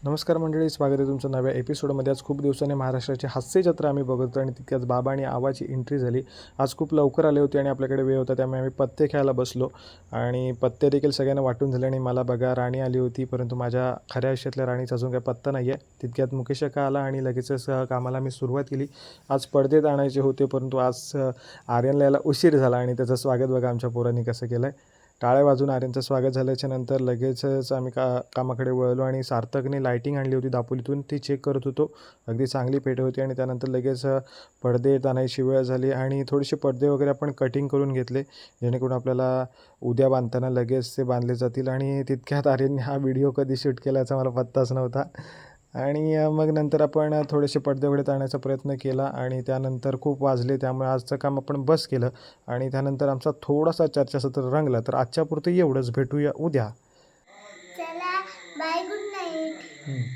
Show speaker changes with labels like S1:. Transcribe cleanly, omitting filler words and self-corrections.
S1: नमस्कार मंडळी, स्वागत आहे तुमचं नव्या एपिसोडमध्ये. आज खूप दिवसांनी महाराष्ट्राची हास्य जत्रा आम्ही बघतो आणि तितक्याच बाबा आणि आवाची एंट्री झाली. आज खूप लवकर आले होते आणि आपल्याकडे वेळ होता, त्यामुळे आम्ही पत्ते खेळायला बसलो आणि पत्ते देखील सगळ्यांना वाटून झाले. आणि मला बघा, राणी आली होती, परंतु माझ्या खऱ्या आयुष्यातल्या राणीचा अजून काही पत्ता नाही आहे. तितक्यात मुकेश काका आला आणि लगेचच कामाला मी सुरुवात केली. आज पडदेत आणायचे होते, परंतु आज आर्यनला यायला उशीर झाला आणि त्याचं स्वागत बघा आमच्या पोरांनी कसं केलं आहे. टाळ्या वाजून आर्यनचं स्वागत झाल्याच्या नंतर लगेचच आम्ही कामाकडे वळलो आणि सार्थकने लाईटिंग आणली होती दापोलीतून, ती चेक करत होतो. अगदी चांगली पेट होती आणि त्यानंतर लगेच पडदे आणायची वेळ झाली आणि थोडेसे पडदे वगैरे आपण कटिंग करून घेतले, जेणेकरून आपल्याला उद्या बांधताना लगेच ते बांधले जातील. आणि तितक्यात आर्यनने हा व्हिडिओ कधी शूट केल्याचा मला पत्ताच नव्हता. आणि मग नंतर आपण थोडेसे पडदे वगैरे ताणण्याचा प्रयत्न केला आणि त्यानंतर खूप वाजले, त्यामुळे आजचं काम आपण बस केलं. आणि त्यानंतर आमचा थोडासा चर्चासत्र रंगला. तर आजच्यापुरतं एवढंच, भेटूया उद्या.
S2: चला बाय, गुड नाईट.